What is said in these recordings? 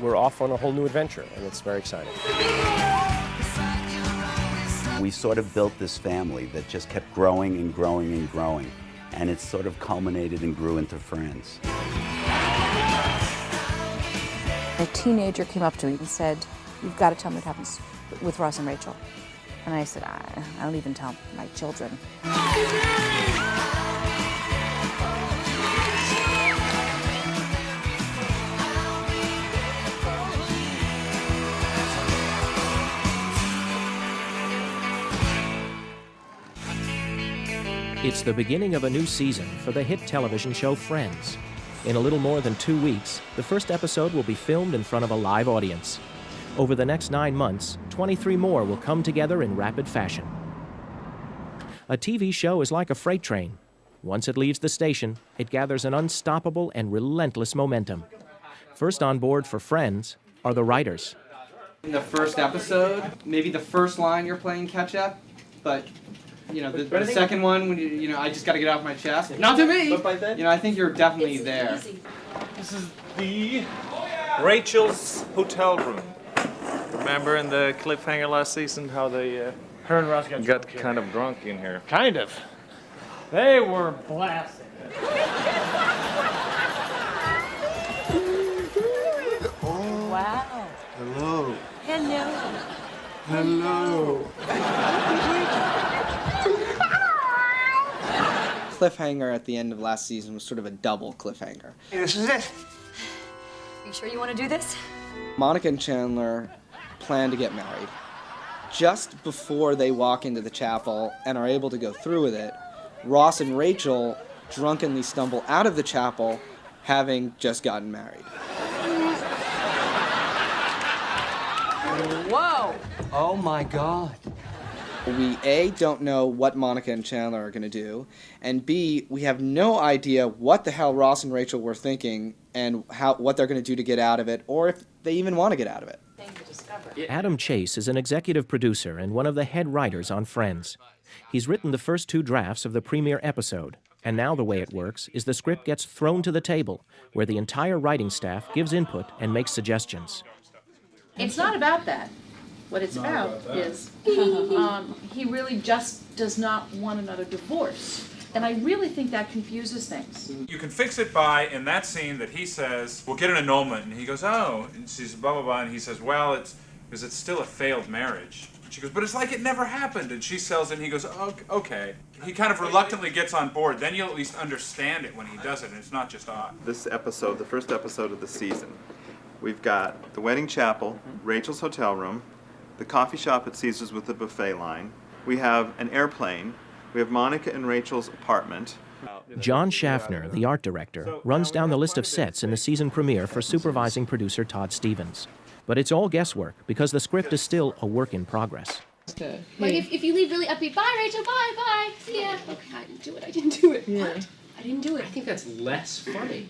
We're off on a whole new adventure, and it's very exciting. We sort of built this family that just kept growing and growing and growing, and it sort of culminated and grew into friends. A teenager came up to me and said, "You've got to tell me what happens with Ross and Rachel." And I said, I don't even tell my children. It's the beginning of a new season for the hit television show Friends. In a little more than 2 weeks, the first episode will be filmed in front of a live audience. Over the next 9 months, 23 more will come together in rapid fashion. A TV show is like a freight train. Once it leaves the station, it gathers an unstoppable and relentless momentum. First on board for Friends are the writers. In the first episode, maybe the first line you're playing catch-up, but you know, the second one, when you know, I just got to get off my chest. Not to me! But by then, you know, I think you're definitely there. Easy. This is the Rachel's hotel room. Remember in the cliffhanger last season how they her and Ross got kind of drunk in here? Kind of. They were blasted. Wow. Hello. Hello. Hello. Cliffhanger at the end of last season was sort of a double cliffhanger. This is it. Are you sure you want to do this? Monica and Chandler plan to get married. Just before they walk into the chapel and are able to go through with it, Ross and Rachel drunkenly stumble out of the chapel, having just gotten married. Whoa! Oh my God. We, A, don't know what Monica and Chandler are going to do, and B, we have no idea what the hell Ross and Rachel were thinking and what they're going to do to get out of it, or if they even want to get out of it. Adam Chase is an executive producer and one of the head writers on Friends. He's written the first 2 drafts of the premiere episode, and now the way it works is the script gets thrown to the table, where the entire writing staff gives input and makes suggestions. It's not about that. What it's about is he really just does not want another divorce. And I really think that confuses things. You can fix it by, in that scene that he says, we'll get an annulment, and he goes, oh, and she says, blah, blah, blah, and he says, well, it's because it's still a failed marriage. She goes, but it's like it never happened, and she sells it, and he goes, oh, okay. He kind of reluctantly gets on board, then you'll at least understand it when he does it, and it's not just odd. This episode, the first episode of the season, we've got the wedding chapel, Rachel's hotel room, the coffee shop at Caesar's with the buffet line. We have an airplane. We have Monica and Rachel's apartment. John Schaffner, the art director, runs down the list of sets in the season premiere for supervising producer Todd Stevens. But it's all guesswork because the script is still a work in progress. Like if you leave really upbeat, bye Rachel, bye, bye. Yeah. Okay, I didn't do it. Yeah. What? I didn't do it. I think that's less funny.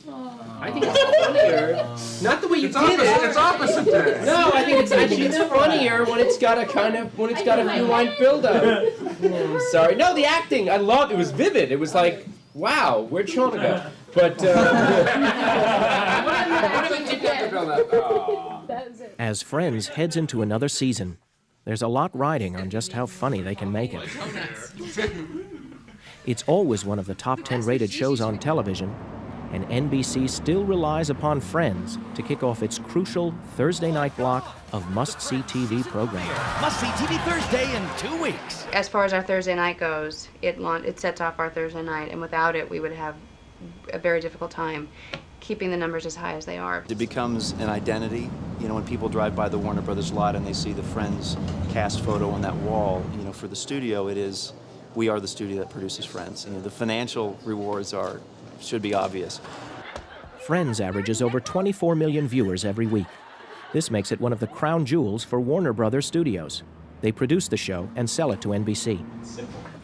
Oh. I think it's funnier. Not the way you did it. It's opposite there. No, I think it's funnier when it's got a few line build up. Sorry. No, the acting. I loved it. Was vivid. It was like, wow, where'd Sean go? But As Friends heads into another season, there's a lot riding on just how funny they can make it. It's always one of the top 10 rated shows on television, and NBC still relies upon Friends to kick off its crucial Thursday night block of must-see TV programming. Must-see TV Thursday in 2 weeks. As far as our Thursday night goes, it sets off our Thursday night, and without it, we would have a very difficult time keeping the numbers as high as they are. It becomes an identity. You know, when people drive by the Warner Brothers lot and they see the Friends cast photo on that wall, you know, for the studio, we are the studio that produces Friends. You know, the financial rewards should be obvious. Friends averages over 24 million viewers every week. This makes it one of the crown jewels for Warner Brothers Studios. They produce the show and sell it to NBC.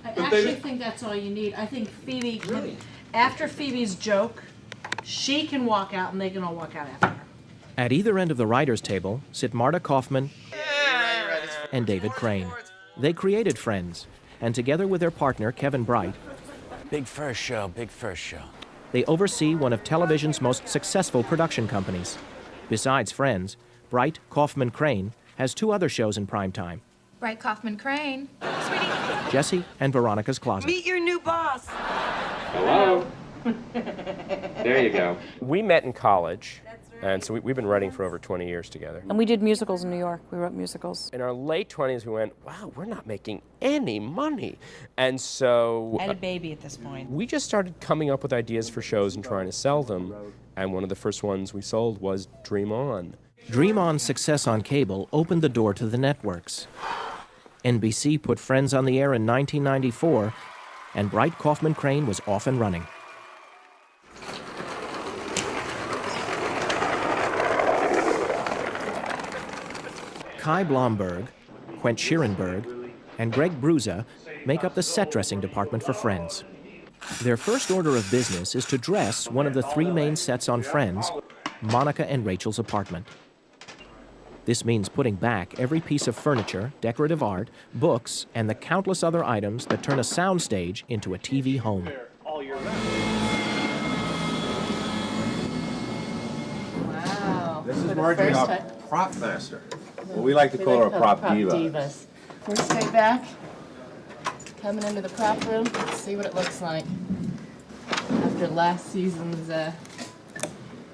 I actually think that's all you need. I think Phoebe can, after Phoebe's joke, she can walk out and they can all walk out after her. At either end of the writers' table sit Marta Kaufman and David Crane. They created Friends, and together with their partner, Kevin Bright, Big first show, big first show. they oversee one of television's most successful production companies. Besides Friends, Bright Kaufman Crane has 2 other shows in prime time, Bright Kaufman Crane. Sweetie. Jesse and Veronica's Closet. Meet your new boss. Hello. There you go. We met in college, and so we've been writing for over 20 years together. And we did musicals in New York. We wrote musicals. In our late 20s, we went, wow, we're not making any money. And so... I had a baby at this point. We just started coming up with ideas for shows and trying to sell them. And one of the first ones we sold was Dream On. Dream On's success on cable opened the door to the networks. NBC put Friends on the air in 1994, and Bright Kaufman Crane was off and running. Kai Blomberg, Quent Schierenberg, and Greg Bruza make up the set dressing department for Friends. Their first order of business is to dress one of the 3 main sets on Friends, Monica and Rachel's apartment. This means putting back every piece of furniture, decorative art, books, and the countless other items that turn a soundstage into a TV home. Wow. This is Marjorie, our prop master. Well, we like to call her a prop diva. Divas. First day back, coming into the prop room, let's see what it looks like after last season's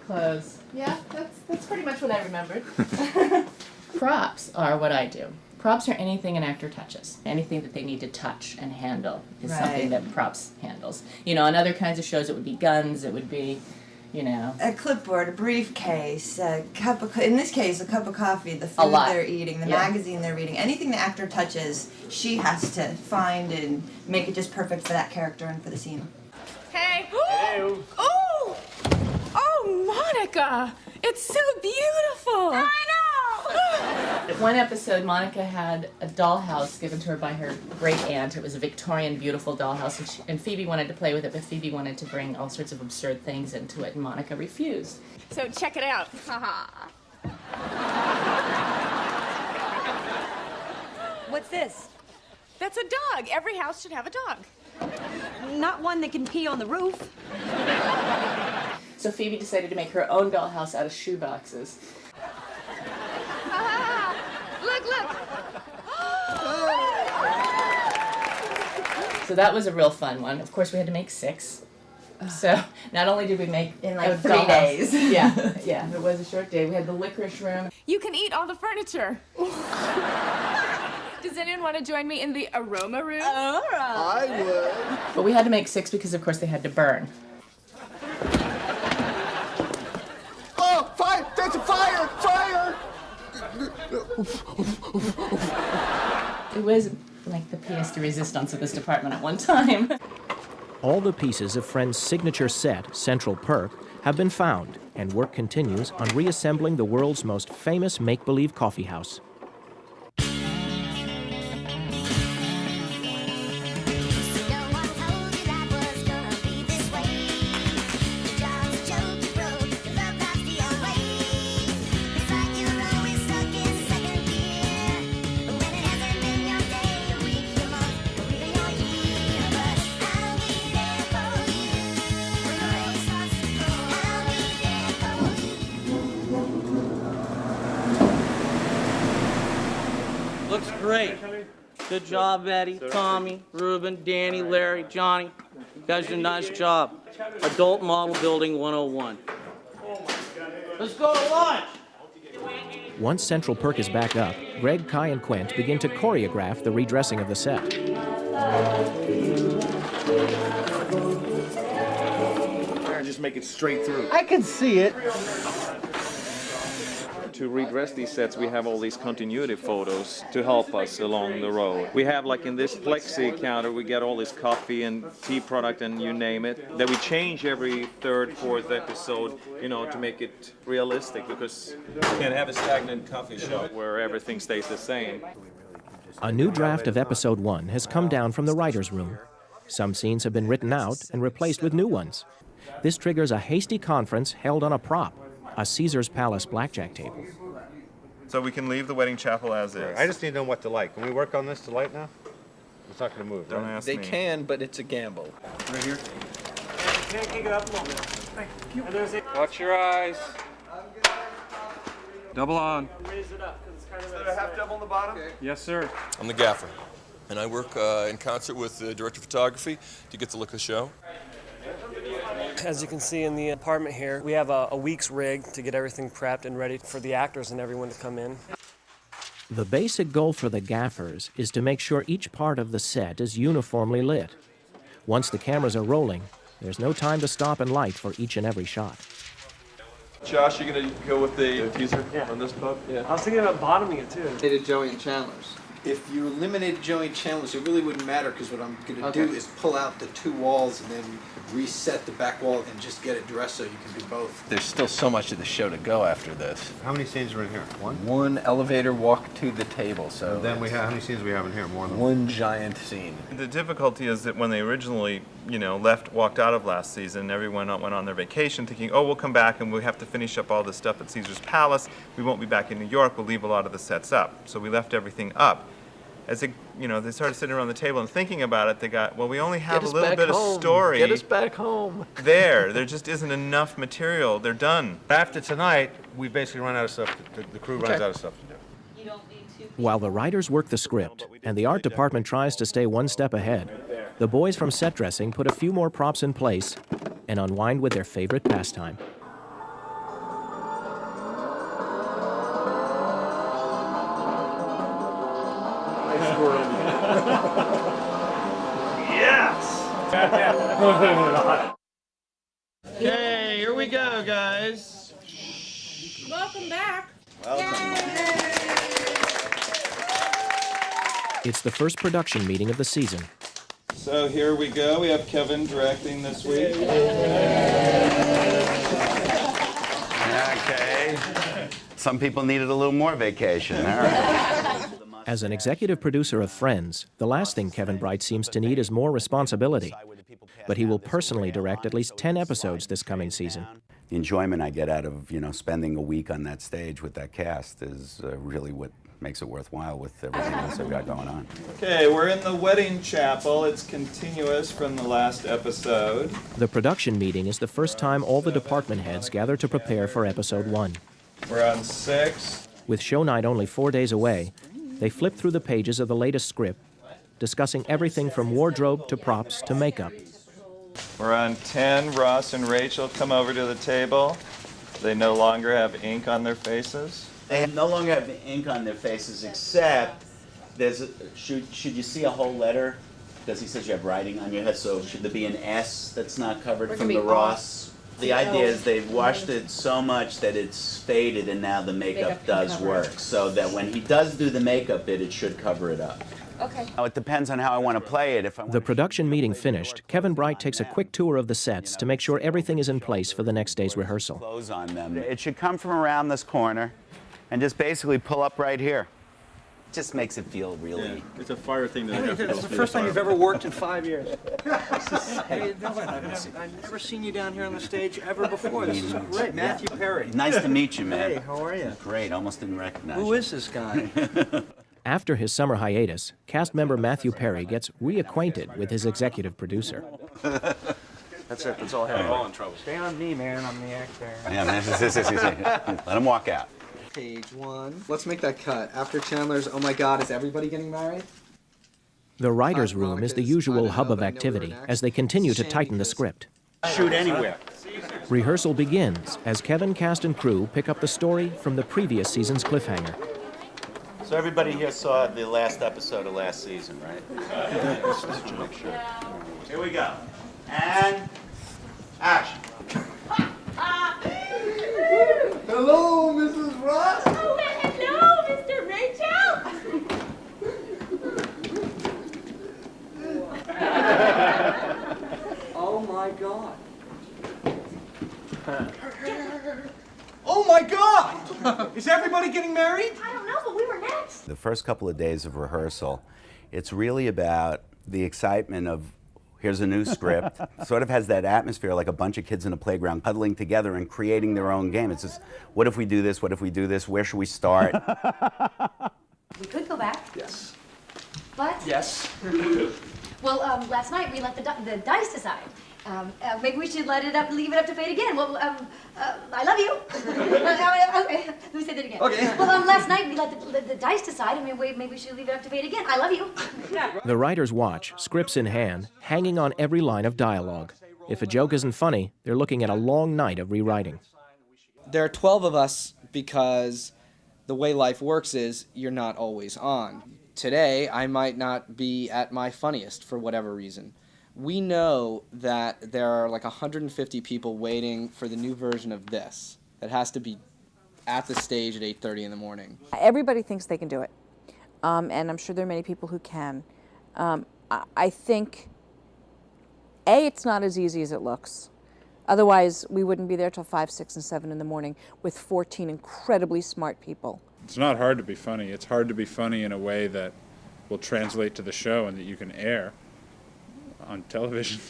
clothes. Yeah, that's pretty much what I remembered. Props are what I do. Props are anything an actor touches. Anything that they need to touch and handle is something that props handles. You know, on other kinds of shows it would be guns, it would be, you know. A clipboard, a briefcase, a cup of, in this case, a cup of coffee, the food they're eating, the magazine they're reading. Anything the actor touches, she has to find and make it just perfect for that character and for the scene. Hey. Hello. Oh! Oh, Monica! It's so beautiful! I know! One episode, Monica had a dollhouse given to her by her great aunt. It was a Victorian, beautiful dollhouse, and Phoebe wanted to play with it, but Phoebe wanted to bring all sorts of absurd things into it, and Monica refused. So check it out. What's this? That's a dog. Every house should have a dog. Not one that can pee on the roof. So Phoebe decided to make her own dollhouse out of shoe boxes. Look, look! So that was a real fun one. Of course, we had to make 6. So not only did we make in like a 3 dollhouse- days. yeah, it was a short day. We had the licorice room. You can eat all the furniture. Does anyone want to join me in the aroma room? I would. But we had to make 6 because, of course, they had to burn. Oh, fire! There's a fire! Fire! It was like the pièce de résistance of this department at one time. All the pieces of Friends' signature set, Central Perk, have been found, and work continues on reassembling the world's most famous make-believe coffee house. Looks great. Good job, Eddie, Tommy, Ruben, Danny, Larry, Johnny. You guys did a nice job. Adult Model Building 101. Let's go to lunch. Once Central Perk is back up, Greg, Kai, and Quent begin to choreograph the redressing of the set. Just make it straight through. I can see it. To redress these sets, we have all these continuity photos to help us along the road. We have, like in this plexi counter, we get all this coffee and tea product and you name it, that we change every 3rd, 4th episode, you know, to make it realistic, because you can't have a stagnant coffee shop where everything stays the same. A new draft of Episode 1 has come down from the writer's room. Some scenes have been written out and replaced with new ones. This triggers a hasty conference held on a prop, a Caesar's Palace blackjack table. So we can leave the wedding chapel as is. I just need to know what to light. Can we work on this to light now? It's not going to move, Don't right? ask They me. can, but it's a gamble. Right here? Kick it up a little bit. Thank you. Watch your eyes. Double on. Raise it up because it's kind of. Is there a half double on the bottom? Okay. Yes, sir. I'm the gaffer, and I work in concert with the director of photography to get the look of the show. As you can see in the apartment here, we have a week's rig to get everything prepped and ready for the actors and everyone to come in. The basic goal for the gaffers is to make sure each part of the set is uniformly lit. Once the cameras are rolling, there's no time to stop and light for each and every shot. Josh, you gonna go with the teaser on this pup? Yeah. I was thinking about bottoming it too. They did Joey and Chandler's. If you eliminated Joey and Chandler's, it really wouldn't matter because what I'm going to Okay. do is pull out the two walls and then reset the back wall and just get it dressed so you can do both. There's still so much of the show to go after this. How many scenes are in here? One? One elevator walk to the table, so And then we have, how many scenes do we have in here? More than one giant scene. The difficulty is that when they originally, walked out of last season, everyone went on their vacation thinking, oh, we'll come back and we have to finish up all this stuff at Caesar's Palace. We won't be back in New York. We'll leave a lot of the sets up. So we left everything up. As they started sitting around the table and thinking about it, they got, well, we only have a little bit of story. Get us back home. There just isn't enough material. They're done. After tonight, we basically run out of stuff. The crew runs out of stuff to do. While the writers work the script and the art department tries to stay one step ahead, the boys from set dressing put a few more props in place and unwind with their favorite pastime. Okay, here we go, guys. Welcome back. It's the first production meeting of the season. So here we go. We have Kevin directing this week. Okay. Some people needed a little more vacation. All right. As an executive producer of Friends, the last thing Kevin Bright seems to need is more responsibility. But he will personally direct at least 10 episodes this coming season. The enjoyment I get out of, spending a week on that stage with that cast is really what makes it worthwhile with everything else I've got going on. Okay, we're in the wedding chapel. It's continuous from the last episode. The production meeting is the first time all the department heads gather to prepare for episode 1. We're on 6. With show night only 4 days away, they flip through the pages of the latest script, discussing everything from wardrobe to props to makeup. We're on 10. Ross and Rachel come over to the table. They no longer have ink on their faces. They no longer have ink on their faces, except should you see a whole letter? Because he says you have writing on your head, so should there be an S that's not covered from the Ross? The idea is they've washed it so much that it's faded and now the makeup does work. So that when he does do the makeup bit, it should cover it up. Okay. Now, it depends on how I want to play it. The production meeting finished, Kevin Bright takes a quick tour of the sets to make sure everything is in place for the next day's rehearsal. Close on them. It should come from around this corner and just basically pull up right here. It just makes it feel really... Yeah, it's a fire thing that I have to It's the first time you've ever worked in 5 years. Hey, I've never seen you down here on the stage ever before. This is great. Matthew Perry. Nice to meet you, man. Hey, how are you? Great, almost didn't recognize you. Who is this guy? After his summer hiatus, cast member Matthew Perry gets reacquainted with his executive producer. That's it. That's all I have. All in trouble. Stay on me, man. I'm the actor. Yeah, man. Let him walk out. Page 1. Let's make that cut. After Chandler's, oh my God, is everybody getting married? The writer's room is the usual hub of activity as they continue to tighten the script. Shoot anywhere. Rehearsal begins as Kevin, cast, and crew pick up the story from the previous season's cliffhanger. So everybody here saw the last episode of last season, right? Here we go. And action. Hello, Mrs. Ross. Oh, hello, Mr. Rachel. Oh my God. Oh my God! Is everybody getting married? I don't know, but we were next. The first couple of days of rehearsal, it's really about the excitement of here's a new script. Sort of has that atmosphere like a bunch of kids in a playground huddling together and creating their own game. It's just, what if we do this? What if we do this? Where should we start? We could go back. Yes. But? Yes. Well, last night we let the dice decide. Maybe we should leave it up to fate again. Well, I love you. Okay, let me say that again. Okay. Well, last night we let the dice decide. I mean, maybe we should leave it up to fate again. I love you. The writers watch, scripts in hand, hanging on every line of dialogue. If a joke isn't funny, they're looking at a long night of rewriting. There are 12 of us because the way life works is you're not always on. Today, I might not be at my funniest for whatever reason. We know that there are like 150 people waiting for the new version of this that has to be at the stage at 8:30 in the morning. Everybody thinks they can do it, and I'm sure there are many people who can. I think, A, it's not as easy as it looks. Otherwise, we wouldn't be there till 5, 6, and 7 in the morning with 14 incredibly smart people. It's not hard to be funny. It's hard to be funny in a way that will translate to the show and that you can air on television.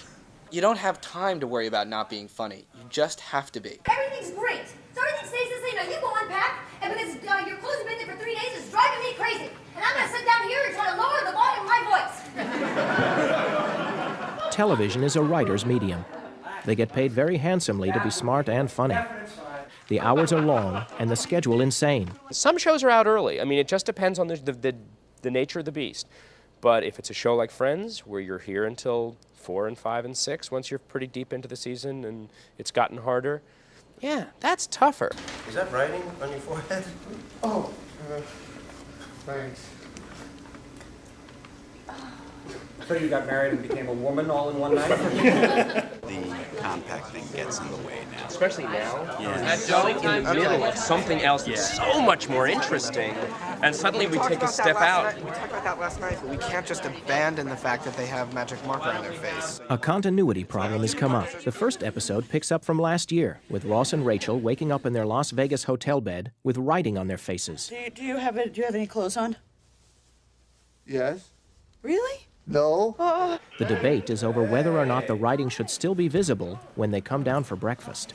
You don't have time to worry about not being funny. You just have to be. Everything's great. So everything stays the same. Now you go unpack, and because your clothes have been there for 3 days, it's driving me crazy. And I'm going to sit down here and try to lower the volume of my voice. Television is a writer's medium. They get paid very handsomely to be smart and funny. The hours are long and the schedule insane. Some shows are out early. I mean, it just depends on the nature of the beast. But if it's a show like Friends, where you're here until 4 and 5 and 6, once you're pretty deep into the season and it's gotten harder, yeah, that's tougher. Is that writing on your forehead? Oh, thanks. So you got married and became a woman all in one night? The compact thing gets in the way now. Especially now. Yeah. Going in the middle of something else that's so much more interesting, and suddenly we take a step out. We talked about that last night, but we can't just abandon the fact that they have magic marker on their face. A continuity problem has come up. The first episode picks up from last year, with Ross and Rachel waking up in their Las Vegas hotel bed with writing on their faces. Do you have any clothes on? Yes. Really? No. The debate is over whether or not the writing should still be visible when they come down for breakfast.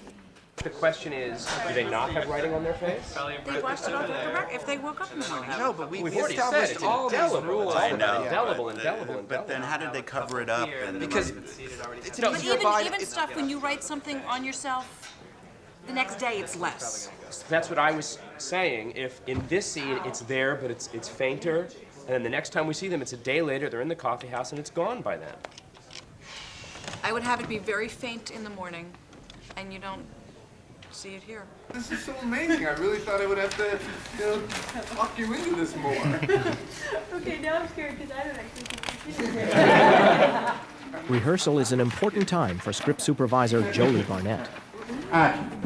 The question is, do they not have writing on their face? They washed it off if they woke up in the morning. No, but we've already said it's indelible. I know. Indelible. But then how did they cover it up? Because but even stuff when you write something on yourself, the next day it's less. That's what I was saying. If in this scene it's there, but it's fainter, and then the next time we see them, it's a day later, they're in the coffee house, and it's gone by then. I would have it be very faint in the morning, and you don't see it here. This is so amazing. I really thought I would have to, talk you into this more. Okay, now I'm scared because I don't actually think Rehearsal is an important time for script supervisor Jolie Barnett.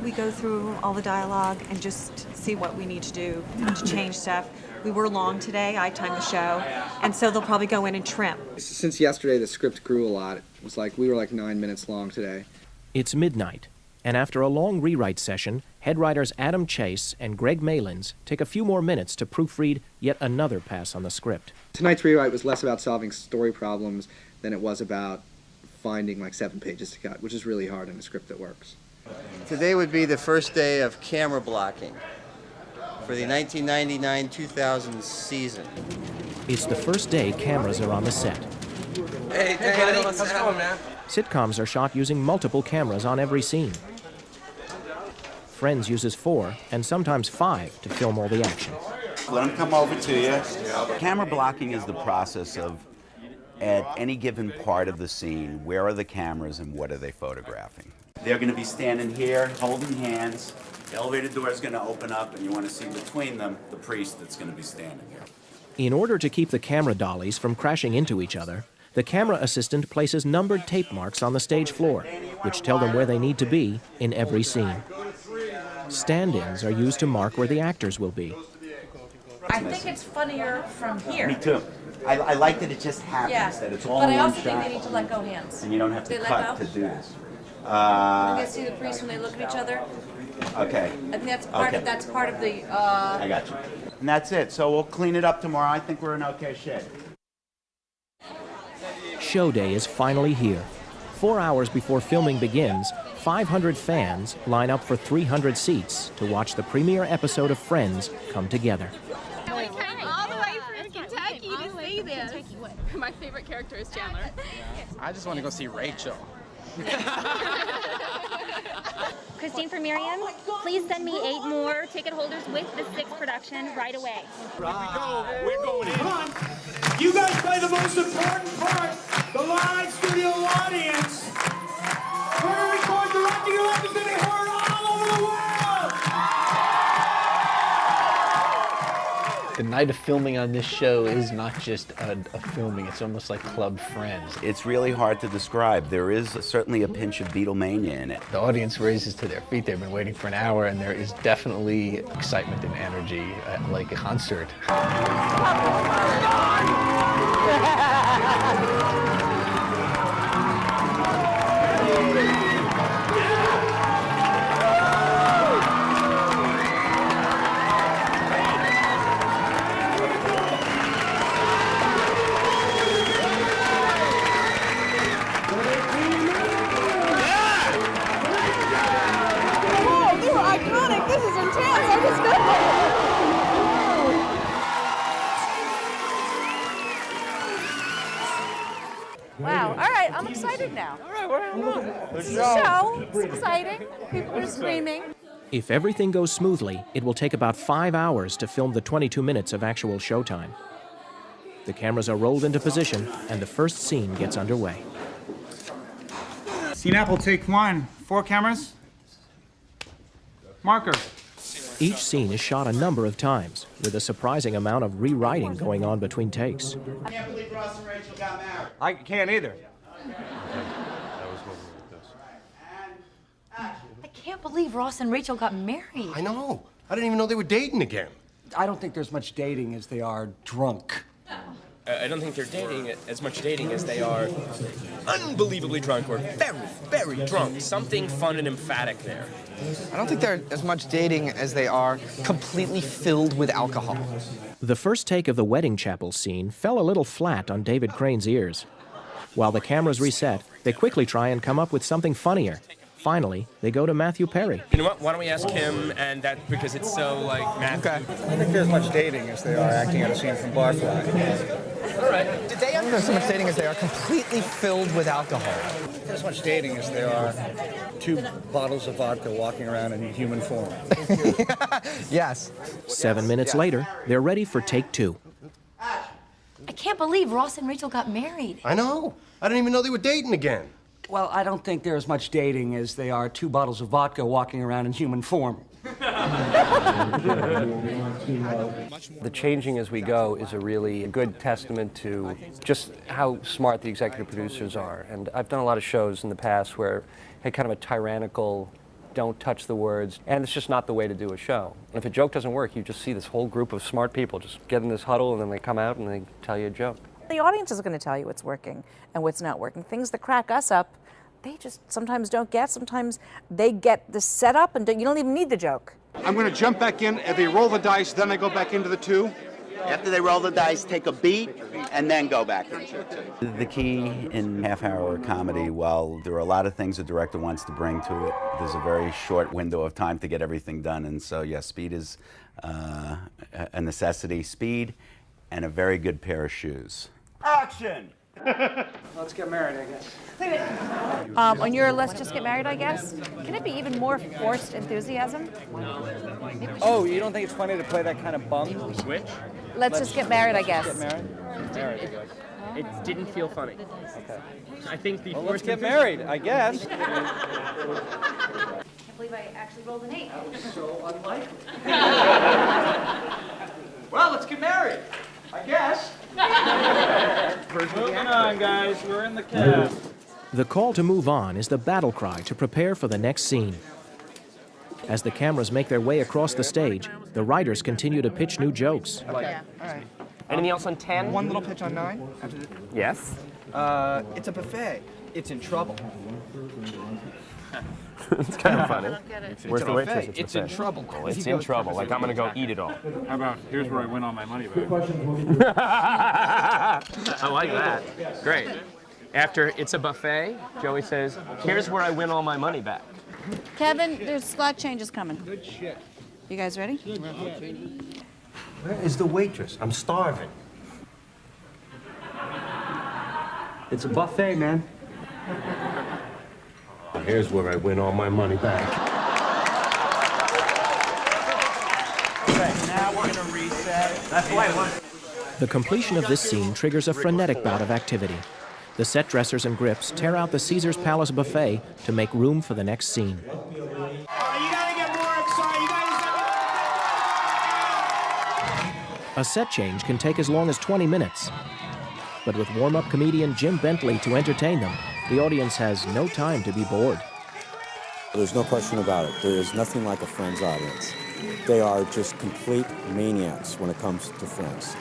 We go through all the dialogue and just see what we need to do to change stuff. We were long today, I timed the show, and so they'll probably go in and trim. Since yesterday, the script grew a lot. It was like, we were like 9 minutes long today. It's midnight, and after a long rewrite session, head writers Adam Chase and Greg Malins take a few more minutes to proofread yet another pass on the script. Tonight's rewrite was less about solving story problems than it was about finding like 7 pages to cut, which is really hard in a script that works. Today would be the first day of camera blocking for the 1999-2000 season. It's the first day cameras are on the set. Hey, buddy. How's it going, man? Sitcoms are shot using multiple cameras on every scene. Friends uses 4 and sometimes 5 to film all the action. Let them come over to you. Camera blocking is the process of, at any given part of the scene, where are the cameras and what are they photographing? They're going to be standing here, holding hands. The elevator door is going to open up, and you want to see between them the priest that's going to be standing here. In order to keep the camera dollies from crashing into each other, the camera assistant places numbered tape marks on the stage floor, which tell them where they need to be in every scene. Stand-ins are used to mark where the actors will be. I think it's funnier from here. Me too. I like that it just happens, that it's all in one shot. But I also think they need to let go hands. And you don't have to They cut let to do this. You guys see the priest when they look at each other? Okay. I think that's part of the. I got you. And that's it. So we'll clean it up tomorrow. I think we're in okay shape. show day is finally here. 4 hours before filming begins, 500 fans line up for 300 seats to watch the premiere episode of Friends come together. All the way from Kentucky to see this. My favorite character is Chandler. I just want to go see Rachel. Christine for Miriam, please send me 8 more ticket holders with the 6th production right away. Here we go. We're going in. Come on. You guys play the most important part, the live studio audience. We're going to record directing you up is going to be heard all over the world. The night of filming on this show is not just a filming, it's almost like Club Friends. It's really hard to describe. There is certainly a pinch of Beatlemania in it. The audience raises to their feet. They've been waiting for an hour, and there is definitely excitement and energy, like a concert. This is intense. I just got Wow. All right, I'm excited now. All right, we're So, it's exciting. People are screaming. If everything goes smoothly, it will take about 5 hours to film the 22 minutes of actual showtime. The cameras are rolled into position, and the first scene gets underway. Scene Apple, take 1. 4 cameras. Marker. Each scene is shot a number of times, with a surprising amount of rewriting going on between takes. I can't believe Ross and Rachel got married. I can't either. I can't believe Ross and Rachel got married. I know. I didn't even know they were dating again. I don't think there's much dating as they are drunk. I don't think they're dating as much dating as they are unbelievably drunk or very, very drunk. Something fun and emphatic there. I don't think they're as much dating as they are completely filled with alcohol. The first take of the wedding chapel scene fell a little flat on David Crane's ears. While the cameras reset, they quickly try and come up with something funnier. Finally, they go to Matthew Perry. You know what? Why don't we ask him, and that because it's so like Matthew. Okay. I don't think there's much dating as they are acting out a scene from Barfly. All right. Did they I don't think there's so much dating as they are completely filled with alcohol. There's as much dating as there are 2 bottles of vodka walking around in human form. Yes. 7 minutes later, they're ready for take 2. I can't believe Ross and Rachel got married. I know. I didn't even know they were dating again. Well, I don't think they're as much dating as they are 2 bottles of vodka walking around in human form. The changing as we go is a really good testament to just how smart the executive producers are. And I've done a lot of shows in the past where had kind of a tyrannical, don't touch the words, and it's just not the way to do a show. And if a joke doesn't work, you just see this whole group of smart people just get in this huddle and then they come out and they tell you a joke. The audience is going to tell you what's working and what's not working. Things that crack us up, they just sometimes don't get. Sometimes they get the setup and you don't even need the joke. I'm going to jump back in. If they roll the dice, then I go back into the 2. After they roll the dice, take a beat, and then go back into it. The key in half-hour comedy, while there are a lot of things a director wants to bring to it, there's a very short window of time to get everything done. And so, yes, speed is a necessity. Speed and a very good pair of shoes. Action! Let's get married, I guess. Wait a minute. On your let's just get married, I guess, can it be even more forced enthusiasm? Oh, you don't think it's funny to play that kind of bum? Switch? Let's just get married, I guess. Get married? Married, I guess. It didn't feel funny. Okay. I think the Well, let's get married, I guess. I can't believe I actually rolled an 8. That was so unlikely. Well, let's get married, I guess. Moving on, guys. We're in the cab. The call to move on is the battle cry to prepare for the next scene. As the cameras make their way across the stage, the writers continue to pitch new jokes. Okay. All right. Anything else on 10? One little pitch on 9. Yes. It's a buffet. It's in trouble. It's kind of funny. Where's the waitress? It's in trouble. Well, it's in trouble. Like, I'm going to go eat it all. How about, here's where I win all my money back. I like that. Great. After it's a buffet, Joey says, here's where I win all my money back. Kevin, there's slot changes coming. Good shit. You guys ready? Where is the waitress? I'm starving. It's a buffet, man. Here's where I win all my money back. Okay, now we're gonna reset. That's the way it was. The completion of this scene triggers a frenetic bout of activity. The set dressers and grips tear out the Caesar's Palace buffet to make room for the next scene. You gotta get more excited. You guys. A set change can take as long as 20 minutes. But with warm-up comedian Jim Bentley to entertain them, the audience has no time to be bored. There's no question about it. There is nothing like a Friends audience. They are just complete maniacs when it comes to Friends.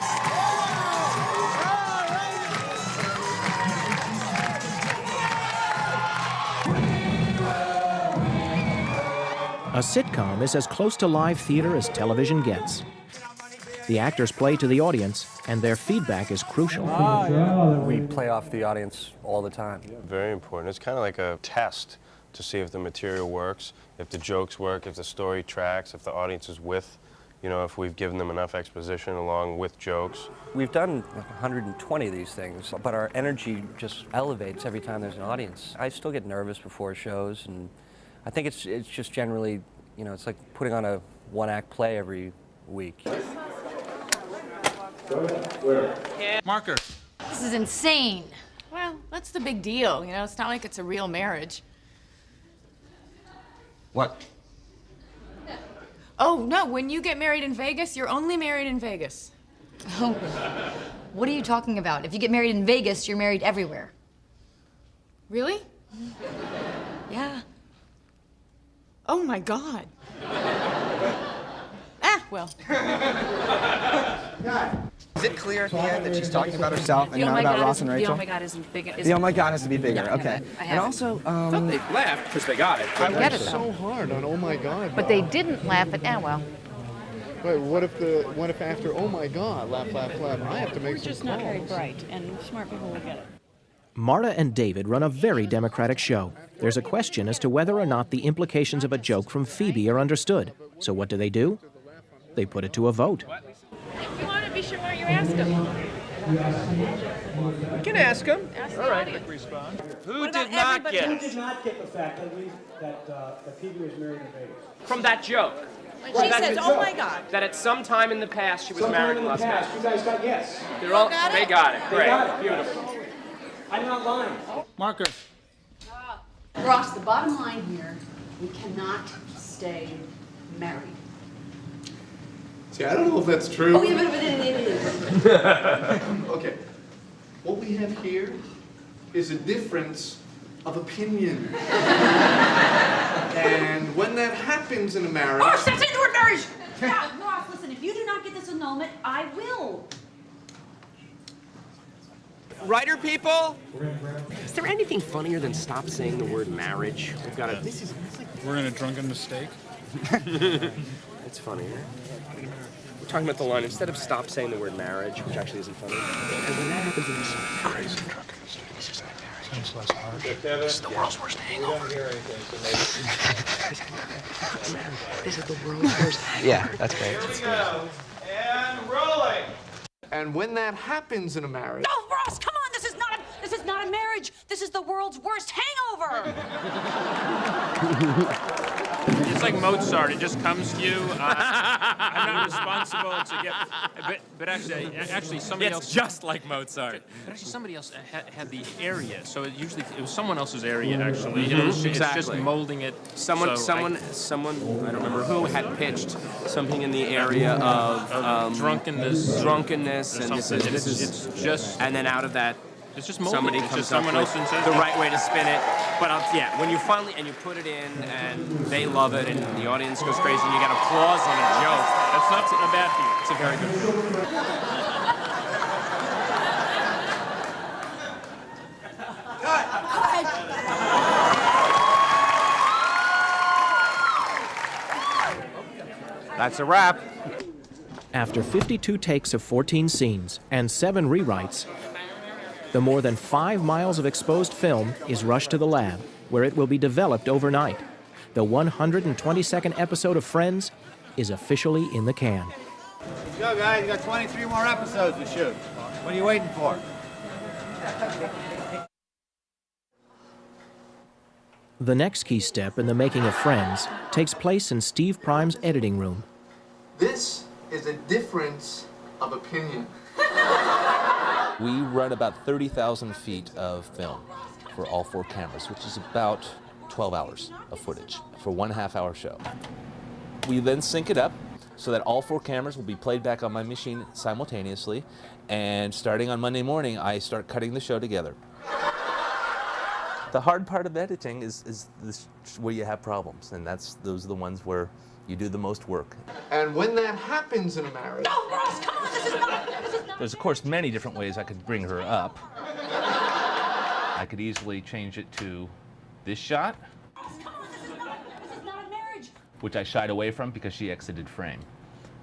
A sitcom is as close to live theater as television gets. The actors play to the audience, and their feedback is crucial. We play off the audience all the time. Very important. It's kind of like a test to see if the material works, if the jokes work, if the story tracks, if the audience is with, you know, if we've given them enough exposition along with jokes. We've done 120 of these things, but our energy just elevates every time there's an audience. I still get nervous before shows, and I think it's just generally, you know, it's like putting on a one-act play every week. Marker. This is insane. Well, that's the big deal. You know, it's not like it's a real marriage. What? Oh, no, when you get married in Vegas, you're only married in Vegas. Oh, what are you talking about? If you get married in Vegas, you're married everywhere. Really? Yeah. Oh, my God. Well. Is it clear at the end that she's talking about herself and not about Ross and Rachel? The oh my God isn't big. The oh my God has to be bigger. Yeah, okay. I And also, They laughed because they got it. I get it, so hard on oh my God. But they didn't laugh at, well. Wait, what if after oh my God, laugh, laugh, laugh, I have to make some calls? We're just not very bright, and smart people will get it. Marta and David run a very democratic show. There's a question as to whether or not the implications of a joke from Phoebe are understood. So what do? They put it to a vote. If you want to be sure why you ask them. You can ask them. Ask all the right. audience. Who did not get Who did not get the fact that Phoebe was married in Vegas? from that joke? When she says, oh my God. That at some time in the past she was married in Las Vegas. You guys got yes. They're all, they got it. They Great. got it. Beautiful. I'm not lying. Marker. Ross, the bottom line here, we cannot stay married. See, I don't know if that's true. Oh, yeah, but Okay. What we have here is a difference of opinion. And when that happens in a marriage... Oh, stop saying the word marriage! Yeah, Ross, listen, if you do not get this annulment, I will. Writer people, is there anything funnier than stop saying the word marriage? We've got a. We're in a drunken mistake. It's funnier. We're talking about the line instead of stop saying the word marriage, which actually isn't funny. And when that happens in this crazy drunken mistake. Sounds less harsh. This is the world's worst hangover. This is the world's worst hangover. Yeah, that's great. Here we go. And rolling. And when that happens in a marriage... No, Ross, come on, this is not a marriage. This is the world's worst hangover. It's like Mozart. It just comes to you. I'm not responsible to get. But actually, somebody else. It's just like Mozart. But actually, somebody else had the area. So it was someone else's area. Actually, it's just molding it. Someone. I don't remember who had pitched something in the area of drunkenness. Drunkenness, and this is. It's just. And then out of that. It's just molding. Somebody comes up with the right way to spin it. But yeah, when you finally, and you put it in, and they love it, and the audience goes crazy, and you get applause on a joke. That's not a bad thing. It's a very good That's a wrap. After 52 takes of 14 scenes and 7 rewrites, The more than 5 miles of exposed film is rushed to the lab, where it will be developed overnight. The 122nd episode of Friends is officially in the can. Let's go, guys. You got 23 more episodes to shoot. What are you waiting for? The next key step in the making of Friends takes place in Steve Prime's editing room. This is a difference of opinion. We run about 30,000 feet of film for all 4 cameras, which is about 12 hours of footage for 1.5 hour show. We then sync it up so that all 4 cameras will be played back on my machine simultaneously, and starting on Monday morning, I start cutting the show together. The hard part of editing is this, where you have problems, and those are the ones where you do the most work. And when that happens in a marriage... No, Ross, come on, this is not... There's, of course, many different ways I could bring her up. I could easily change it to this shot, which I shied away from because she exited frame.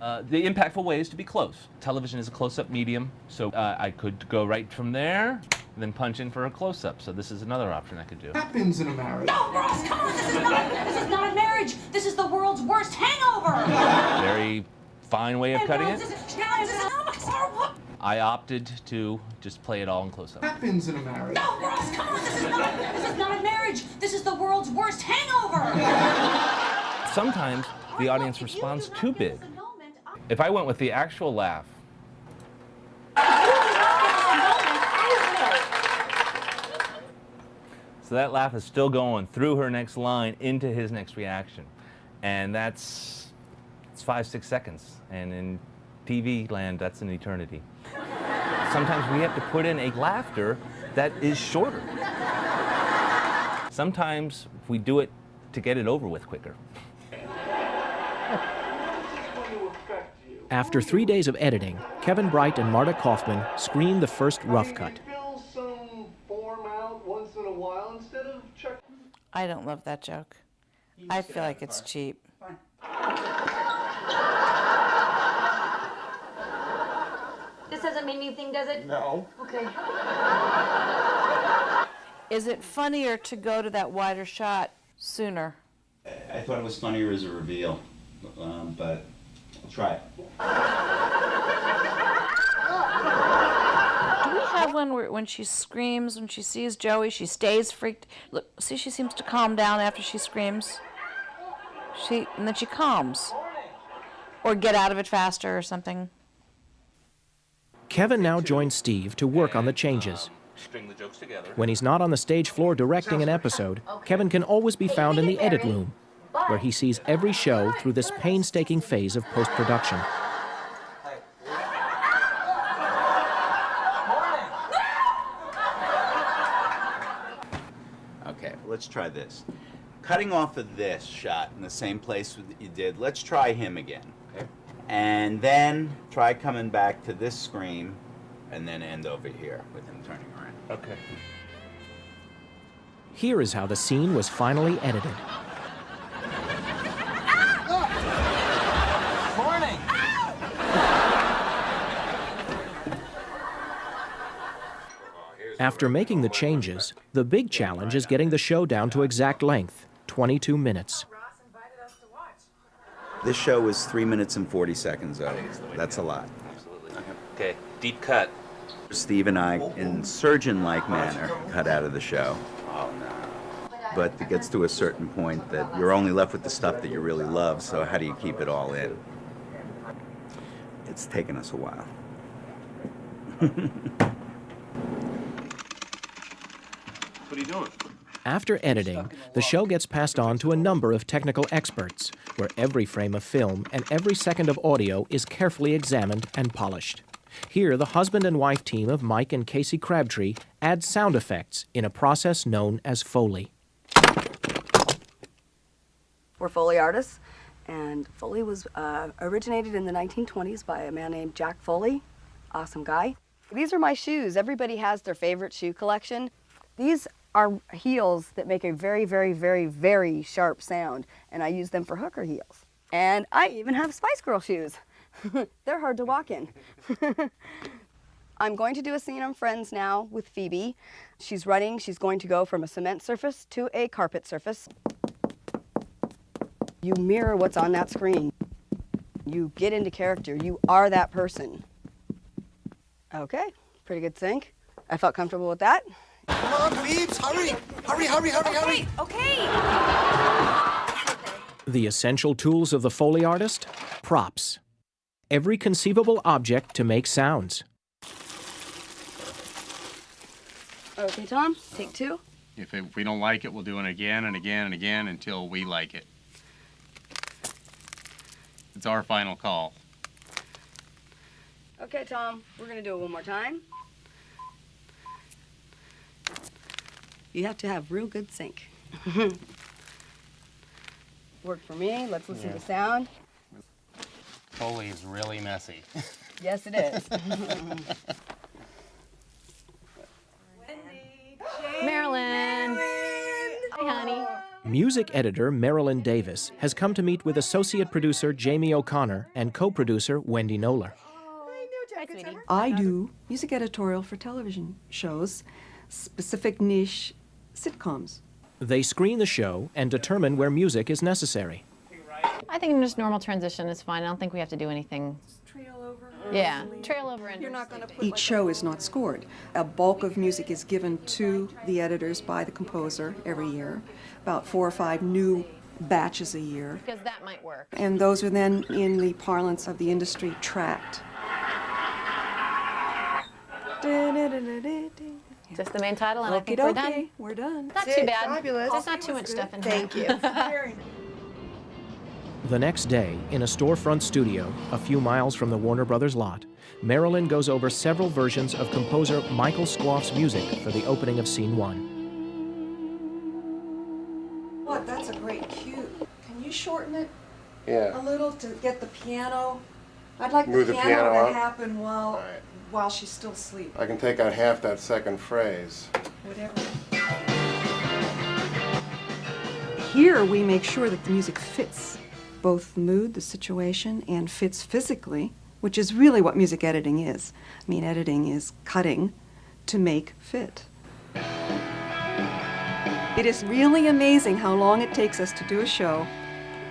The impactful way is to be close. Television is a close-up medium, so I could go right from there and then punch in for a close-up. So this is another option I could do. Happens in a marriage. No, Ross, come on, this is not a marriage. This is the world's worst hangover. Very fine way of cutting it. I opted to just play it all in close-up. Happens in a marriage. No, Ross, come on, this is not a marriage. This is the world's worst hangover. Sometimes the audience responds too big. If I went with the actual laugh, so that laugh is still going through her next line into his next reaction, and it's 5-6 seconds, and in TV land that's an eternity. Sometimes we have to put in a laughter that is shorter. Sometimes we do it to get it over with quicker. After 3 days of editing, Kevin Bright and Marta Kaufman screened the first rough cut. Fill some form out once in a while instead of check. I don't love that joke. I feel like it's cheap. This doesn't make me think, does it? No. Okay. Is it funnier to go to that wider shot sooner? I thought it was funnier as a reveal, but I'll try it. Do we have one where when she screams, when she sees Joey, she stays freaked? Look, see, she seems to calm down after she screams. And then she calms. Or get out of it faster or something. Kevin now joins Steve to work on the changes. String the jokes together. When he's not on the stage floor directing an episode, Kevin can always be found in the edit room, where he sees every show through this painstaking phase of post-production. Okay, let's try this. Cutting off of this shot in the same place that you did, let's try him again. Okay. And then try coming back to this screen and then end over here with him turning around. Okay. Here is how the scene was finally edited. Morning. After making the changes, the big challenge is getting the show down to exact length, 22 minutes. This show was 3 minutes and 40 seconds, though. That's a lot. Absolutely. Okay, deep cut. Steve and I, in surgeon-like manner, cut out of the show. Oh, no. But it gets to a certain point that you're only left with the stuff that you really love, so how do you keep it all in? It's taken us a while. What are you doing? After editing, the show gets passed on to a number of technical experts, where every frame of film and every second of audio is carefully examined and polished. Here, the husband and wife team of Mike and Casey Crabtree add sound effects in a process known as Foley. We're Foley artists, and Foley was originated in the 1920s by a man named Jack Foley. Awesome guy. These are my shoes. Everybody has their favorite shoe collection. These are heels that make a very, very, very, very sharp sound, and I use them for hooker heels. And I even have Spice Girl shoes. They're hard to walk in. I'm going to do a scene on Friends now with Phoebe. She's running. She's going to go from a cement surface to a carpet surface. You mirror what's on that screen. You get into character. You are that person. Okay, pretty good sync. I felt comfortable with that. Come on, Phoebes, hurry! Hurry, hurry, hurry, hurry! Okay. The essential tools of the Foley artist? Props. Every conceivable object to make sounds. Okay, Tom, take 2. If we don't like it, we'll do it again and again and again until we like it. It's our final call. Okay, Tom, we're going to do it one more time. You have to have real good sync. Work for me. Let's listen to sound. Foley is really messy. Yes, it is. Marilyn. Hi, honey. Music editor Marilyn Davis has come to meet with associate producer Jamie O'Connor and co-producer Wendy Knoller. I do music editorial for television shows, specific niche sitcoms. They screen the show and determine where music is necessary. I think just normal transition is fine. I don't think we have to do anything. Trail over? Yeah, trail over and... Each show is not scored. A bulk of music is given to the editors by the composer every year, about 4 or 5 new batches a year. Because that might work. And those are then, in the parlance of the industry, tracked. Just the main title, and I think we're done. We're done. Not too bad. Fabulous. There's not too much stuff in here. Thank you. The next day, in a storefront studio a few miles from the Warner Brothers lot, Marilyn goes over several versions of composer Michael Squoff's music for the opening of Scene 1. What? That's a great cue. Can you shorten it Yeah. a little to get the piano? I'd like Move the the piano piano to up? happen while she's still asleep. I can take out half that second phrase. Whatever. Here we make sure that the music fits both the mood, the situation, and fits physically, which is really what music editing is. I mean, editing is cutting to make fit. It is really amazing how long it takes us to do a show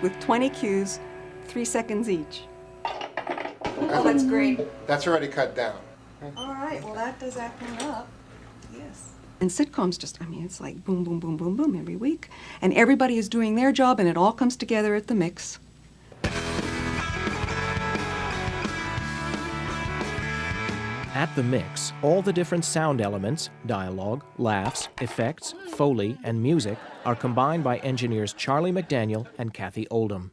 with 20 cues, 3 seconds each. Oh, that's great. That's already cut down. All right, well, that does acting up. Yes. And sitcoms just, I mean, it's like boom, boom, boom, boom, boom every week. And everybody is doing their job, and it all comes together at the mix. At the mix, all the different sound elements, dialogue, laughs, effects, Foley, and music are combined by engineers Charlie McDaniel and Kathy Oldham.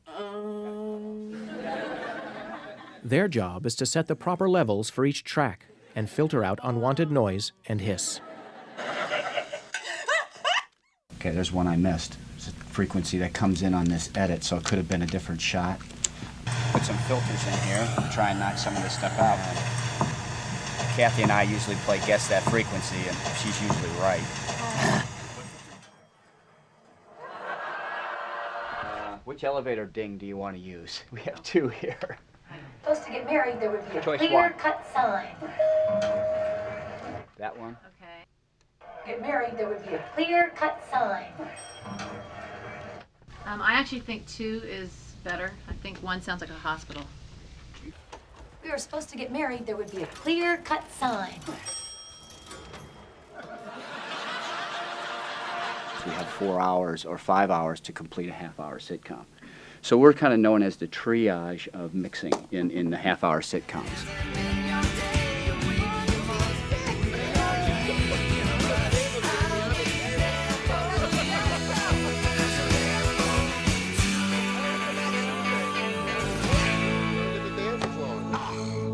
Their job is to set the proper levels for each track and filter out unwanted noise and hiss. Okay, there's one I missed. It's a frequency that comes in on this edit, so it could have been a different shot. Put some filters in here, try and knock some of this stuff out. Kathy and I usually play guess that frequency, and she's usually right. Which elevator ding do you want to use? We have 2 here. Supposed to get married, there would be a Choice clear-cut sign. That one? Okay. Get married, there would be a clear-cut sign. I actually think 2 is better. I think 1 sounds like a hospital. We were supposed to get married, there would be a clear-cut sign. We have 4 hours or 5 hours to complete a half-hour sitcom. So we're kind of known as the triage of mixing in the half-hour sitcoms.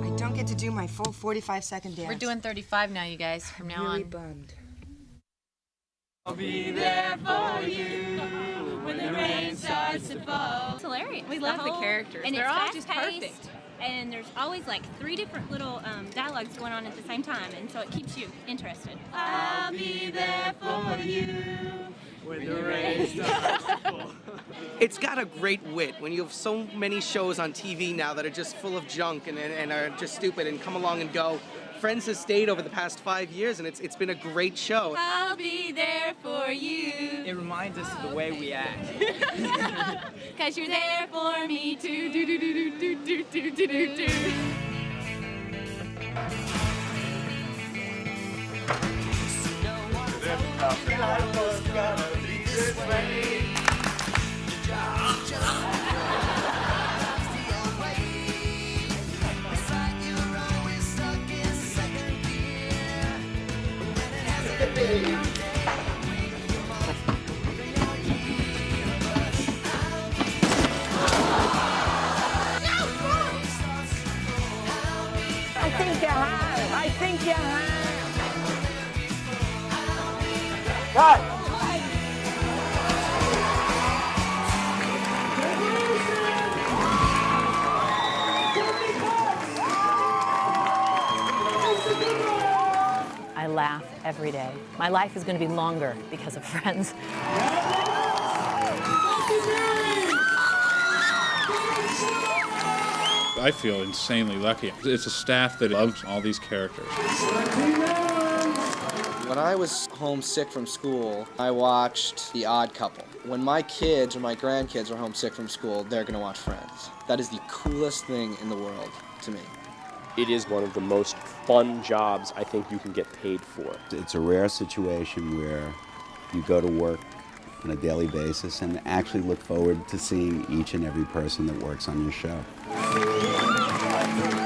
I don't get to do my full 45-second dance. We're doing 35 now, you guys, from now on. Bummed. I'll be there for you when the rain starts to fall. It's hilarious. We love the characters. And They're it's all fast just paced, perfect. And there's always like 3 different little dialogues going on at the same time, and so it keeps you interested. I'll be there for you when the rain starts to fall. It's got a great wit. When you have so many shows on TV now that are just full of junk and are just stupid and come along and go Friends has stayed over the past 5 years, and it's been a great show. I'll be there for you. It reminds us of the way we act. Cause you're there for me too. Do do do do do do do do do. I think you have. I think you have. Cut. I laugh every day. My life is going to be longer because of Friends. I feel insanely lucky. It's a staff that loves all these characters. When I was homesick from school, I watched The Odd Couple. When my kids or my grandkids are homesick from school, they're going to watch Friends. That is the coolest thing in the world to me. It is one of the most fun jobs I think you can get paid for. It's a rare situation where you go to work on a daily basis and actually look forward to seeing each and every person that works on your show.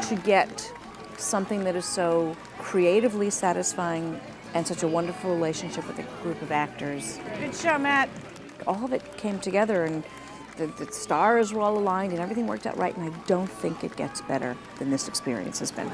To get something that is so creatively satisfying and such a wonderful relationship with a group of actors. Good show, Matt. All of it came together, and the stars were all aligned and everything worked out right, and I don't think it gets better than this experience has been.